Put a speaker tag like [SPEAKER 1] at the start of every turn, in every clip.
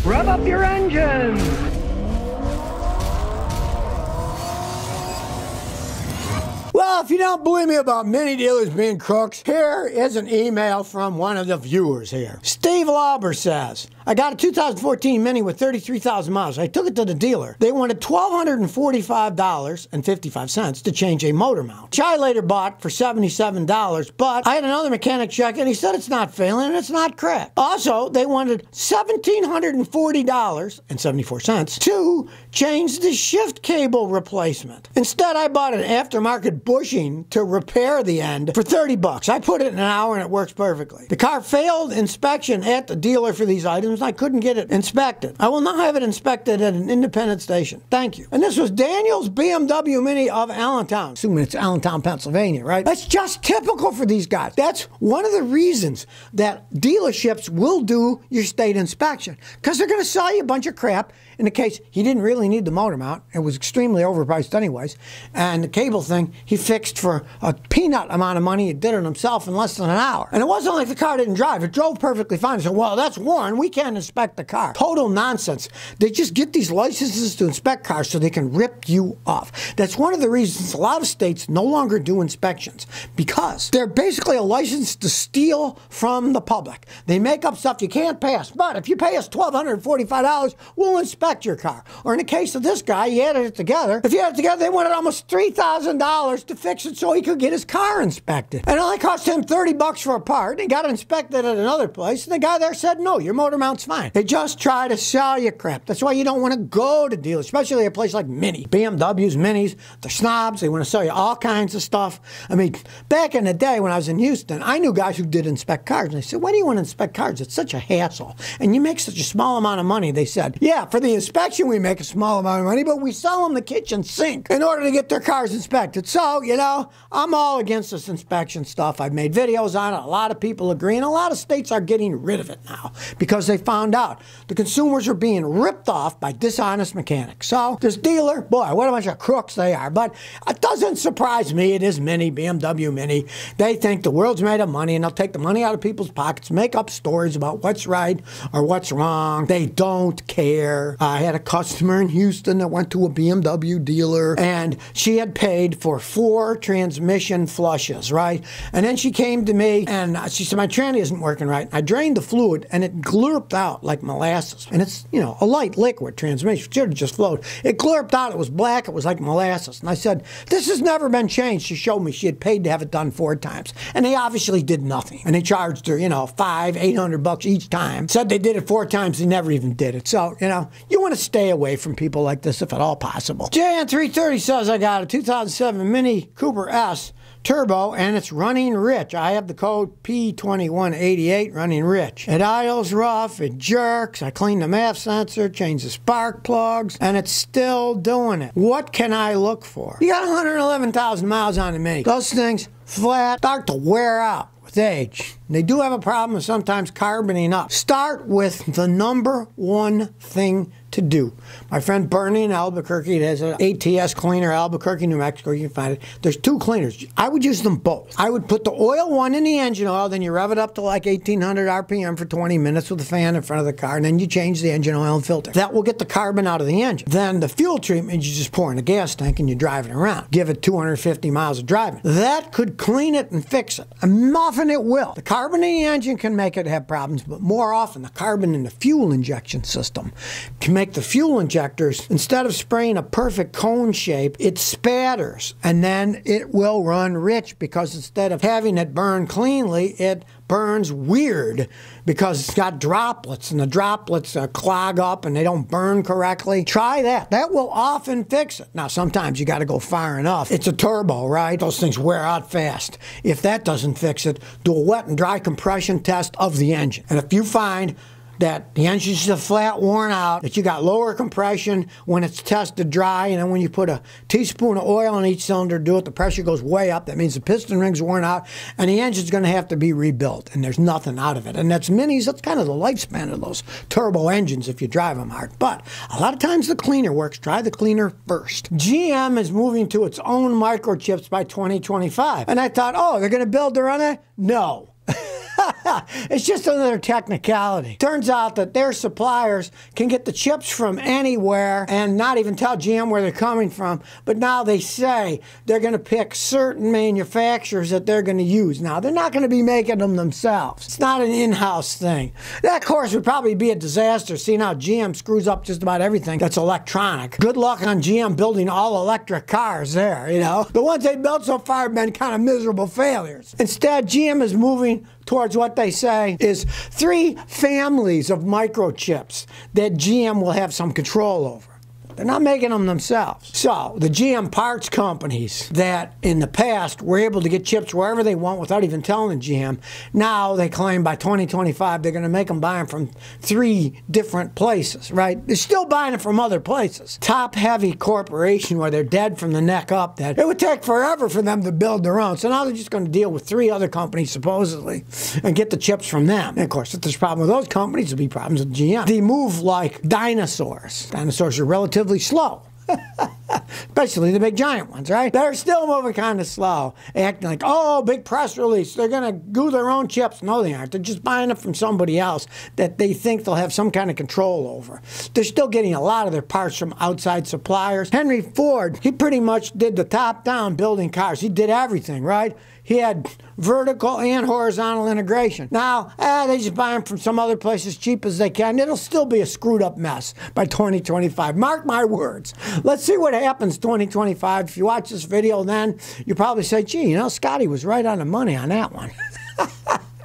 [SPEAKER 1] Rev up your engines!
[SPEAKER 2] Well, if you don't believe me about Mini dealers being crooks, here is an email from one of the viewers here. Steve Lauber says, I got a 2014 Mini with 33,000 miles. I took it to the dealer. They wanted $1,245.55 to change a motor mount, which I later bought for $77, but I had another mechanic check and he said it's not failing and it's not cracked. Also, they wanted $1,740.74 to change the shift cable replacement. Instead, I bought an aftermarket bushing to repair the end for 30 bucks. I put it in an hour and it works perfectly. The car failed inspection at the dealer for these items. I couldn't get it inspected. I will now have it inspected at an independent station. Thank you. And this was Daniel's BMW Mini of Allentown. Assuming it's Allentown, Pennsylvania, right? That's just typical for these guys. That's one of the reasons that dealerships will do your state inspection, because they're going to sell you a bunch of crap. In the case, he didn't really need the motor mount. It was extremely overpriced anyways. And the cable thing, he fixed for a peanut amount of money. He did it himself in less than an hour. And it wasn't like the car didn't drive. It drove perfectly fine. He said, well, that's Warren. We can't inspect the car. Total nonsense. They just get these licenses to inspect cars so they can rip you off. That's one of the reasons a lot of states no longer do inspections, because they're basically a license to steal from the public. They make up stuff you can't pass. But if you pay us $1,245, we'll inspect your car. Or in the case of this guy, he added it together. If you add it together, they wanted almost $3,000 to fix it so he could get his car inspected. And it only cost him 30 bucks for a part. He got it inspected at another place, and the guy there said, no, your motor mount's fine. They just try to sell you crap. That's why you don't want to go to dealers, especially a place like Mini. BMWs, Minis, they're snobs. They want to sell you all kinds of stuff. I mean, back in the day when I was in Houston, I knew guys who did inspect cars. And I said, why do you want to inspect cars? It's such a hassle. And you make such a small amount of money. They said, yeah, for the inspection, we make a small amount of money, but we sell them the kitchen sink in order to get their cars inspected. So, you know, I'm all against this inspection stuff. I've made videos on it. A lot of people agree, and a lot of states are getting rid of it now because they found out the consumers are being ripped off by dishonest mechanics. So this dealer, boy, what a bunch of crooks they are. But it doesn't surprise me. It is Mini, BMW Mini. They think the world's made of money, and they'll take the money out of people's pockets, make up stories about what's right or what's wrong. They don't care. I had a customer in Houston that went to a BMW dealer, and she had paid for 4 transmission flushes, right? And then she came to me and she said, my tranny isn't working right. I drained the fluid and it glurped out like molasses. And it's, you know, a light liquid transmission. It should have just flowed. It glurped out. It was black. It was like molasses. And I said, this has never been changed. She showed me she had paid to have it done 4 times. And they obviously did nothing. And they charged her, you know, $500-800 each time. Said they did it 4 times. They never even did it. So, you know, you want to stay away from people like this if at all possible. JN330 says, I got a 2007 Mini Cooper S Turbo, and it's running rich. I have the code P2188, running rich. It idles rough, it jerks, I cleaned the MAF sensor, changed the spark plugs, and it's still doing it. What can I look for? You got 111,000 miles on the Mini. Those things flat start to wear out with age. They do have a problem of sometimes carboning up. Start with the #1 thing to do. My friend Bernie in Albuquerque has an ATS cleaner, Albuquerque, New Mexico. You can find it. There's 2 cleaners. I would use them both. I would put the oil one in the engine oil, then you rev it up to like 1800 RPM for 20 minutes with a fan in front of the car, and then you change the engine oil and filter. That will get the carbon out of the engine. Then the fuel treatment, you just pour in a gas tank and you drive it around. Give it 250 miles of driving. That could clean it and fix it. And often it will. The carbon in the engine can make it have problems, but more often the carbon in the fuel injection system can make the fuel injectors, instead of spraying a perfect cone shape, it spatters, and then it will run rich, because instead of having it burn cleanly, it burns weird because it's got droplets, and the droplets clog up and they don't burn correctly. Try that. That will often fix it. Now, sometimes you got to go far enough. It's a turbo, right? Those things wear out fast. If that doesn't fix it, do a wet and dry compression test of the engine. And if you find that the engine's just flat worn out, that you got lower compression when it's tested dry, and then when you put a teaspoon of oil on each cylinder, do it, the pressure goes way up. That means the piston ring's worn out, and the engine's going to have to be rebuilt, and there's nothing out of it. And that's Minis. That's kind of the lifespan of those turbo engines if you drive them hard. But a lot of times the cleaner works. Try the cleaner first. GM is moving to its own microchips by 2025. And I thought, oh, they're going to build their own? No. It's just another technicality. Turns out that their suppliers can get the chips from anywhere and not even tell GM where they're coming from, but now they say they're going to pick certain manufacturers that they're going to use. Now, they're not going to be making them themselves. It's not an in-house thing. That, of course, would probably be a disaster, seeing how GM screws up just about everything that's electronic. Good luck on GM building all electric cars there, you know. The ones they built so far have been kind of miserable failures. Instead, GM is moving towards what they say is 3 families of microchips that GM will have some control over. They're not making them themselves. So the GM parts companies that in the past were able to get chips wherever they want without even telling GM, now they claim by 2025 they're going to make them buy them from 3 different places, right? They're still buying them from other places. Top-heavy corporation where they're dead from the neck up, that it would take forever for them to build their own. So now they're just going to deal with 3 other companies, supposedly, and get the chips from them. And of course, if there's a problem with those companies, there'll be problems with GM. They move like dinosaurs. Dinosaurs are relatively slow. Especially the big giant ones, right? They're still moving kind of slow, acting like, oh, big press release, they're going to do their own chips. No, they aren't. They're just buying it from somebody else that they think they'll have some kind of control over. They're still getting a lot of their parts from outside suppliers. Henry Ford, he pretty much did the top-down building cars. He did everything, right? He had vertical and horizontal integration. Now, they just buy them from some other place as cheap as they can. It'll still be a screwed up mess by 2025. Mark my words. Let's see what happens 2025. If you watch this video then, you probably say, gee, you know, Scotty was right on the money on that one.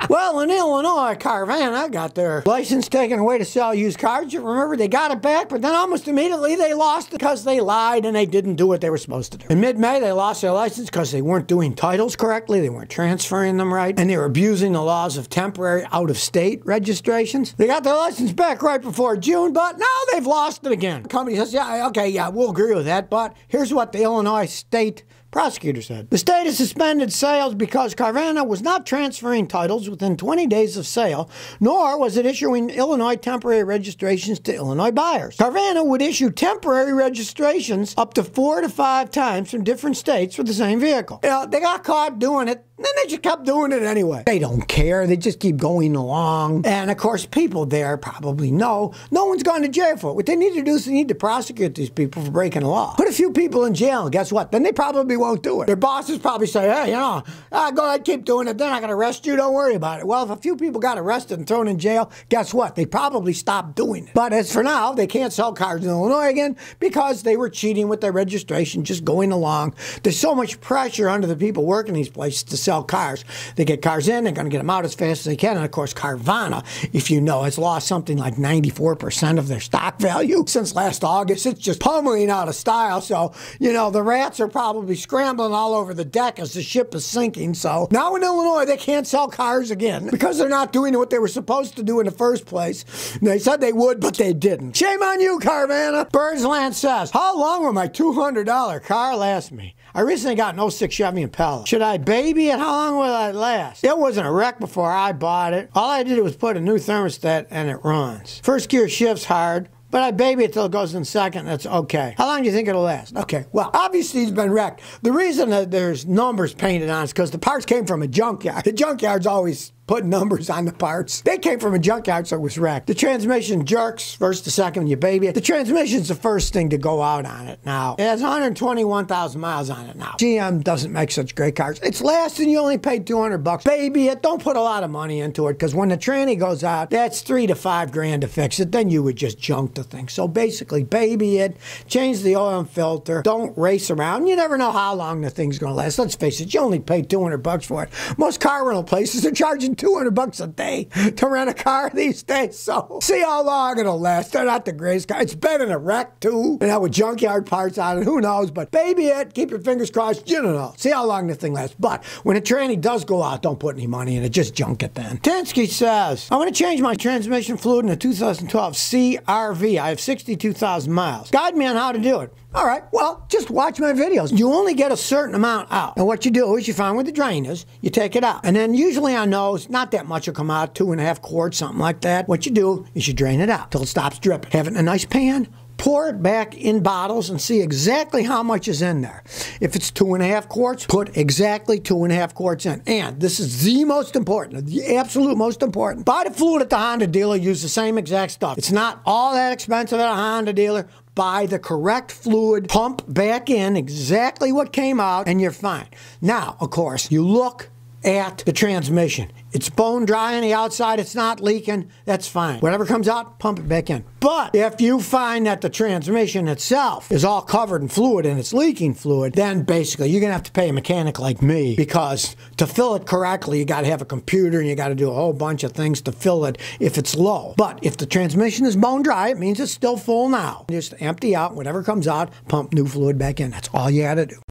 [SPEAKER 2] Well, in Illinois, Carvana got their license taken away to sell used cars. You remember, they got it back, but then almost immediately they lost it because they lied and they didn't do what they were supposed to do. In mid-May, they lost their license because they weren't doing titles correctly, they weren't transferring them right, and they were abusing the laws of temporary out-of-state registrations. They got their license back right before June, but now they've lost it again. The company says, yeah, okay, yeah, we'll agree with that, but here's what the Illinois state prosecutor said. The state has suspended sales because Carvana was not transferring titles within 20 days of sale, nor was it issuing Illinois temporary registrations to Illinois buyers. Carvana would issue temporary registrations up to 4 to 5 times from different states for the same vehicle. You know, they got caught doing it, and then they just kept doing it anyway. They don't care. They just keep going along. And, of course, people there probably know no one's gone to jail for it. What they need to do is they need to prosecute these people for breaking the law. Put a few people in jail, and guess what? Then they probably won't do it. Their bosses probably say, hey, you know, go ahead, keep doing it. They're not going to arrest you. Don't worry about it. Well, if a few people got arrested and thrown in jail, guess what? They probably stopped doing it. But as for now, they can't sell cars in Illinois again because they were cheating with their registration, just going along. There's so much pressure under the people working these places to sell cars. They get cars in, they're going to get them out as fast as they can. And, of course, Carvana, if you know, has lost something like 94% of their stock value since last August. It's just pummeling out of style. So, you know, the rats are probably scrambling all over the deck as the ship is sinking. So now in Illinois, they can't sell cars again because they're not doing what they were supposed to do in the first place. They said they would, but they didn't. Shame on you, Carvana. Birdsland says, how long will my $200 car last me? I recently got an 06 Chevy Impala. Should I baby it? How long will it last? It wasn't a wreck before I bought it. All I did was put a new thermostat and it runs. First gear shifts hard, but I baby it till it goes in second, that's okay. How long do you think it'll last? Okay, well, obviously it's been wrecked. The reason that there's numbers painted on it is because the parts came from a junkyard. The junkyard's always put numbers on the parts. They came from a junkyard, so it was wrecked. The transmission jerks first to second when you baby it. The transmission's the first thing to go out on it now. It has 121,000 miles on it now. GM doesn't make such great cars. It's lasting, you only paid $200. Baby it, don't put a lot of money into it, because when the tranny goes out, that's $3 to $5 grand to fix it. Then you would just junk the thing. So basically, baby it, change the oil and filter, don't race around. You never know how long the thing's gonna last. Let's face it, you only paid $200 for it. Most car rental places are charging $200 a day to rent a car these days. So see how long it'll last. They're not the greatest car. It's been in a wreck too, and with junkyard parts on it. Who knows? But baby it, keep your fingers crossed. You don't know. See how long the thing lasts. But when a tranny does go out, don't put any money in it. Just junk it then. Tansky says, I want to change my transmission fluid in a 2012 CRV. I have 62,000 miles. Guide me on how to do it. All right, well, just watch my videos. You only get a certain amount out. And what you do is you find where the drain is, you take it out. And then usually on those, not that much will come out, 2.5 quarts, something like that. What you do is you drain it out till it stops dripping. Have it in a nice pan, pour it back in bottles and see exactly how much is in there. If it's 2.5 quarts, put exactly 2.5 quarts in. And this is the most important, the absolute most important. Buy the fluid at the Honda dealer, use the same exact stuff. It's not all that expensive at a Honda dealer. Buy the correct fluid, pump back in exactly what came out, and you're fine. Now, of course, you look at the transmission. It's bone dry on the outside, it's not leaking, that's fine. Whatever comes out, pump it back in. But if you find that the transmission itself is all covered in fluid and it's leaking fluid, then basically you're gonna have to pay a mechanic like me, because to fill it correctly, you gotta have a computer and you gotta do a whole bunch of things to fill it if it's low. But if the transmission is bone dry, it means it's still full now. Just empty out, whatever comes out, pump new fluid back in. That's all you gotta do.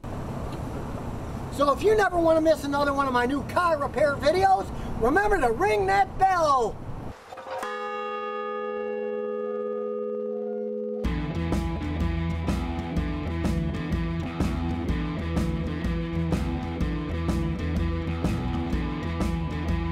[SPEAKER 2] So if you never want to miss another one of my new car repair videos, remember to ring that bell.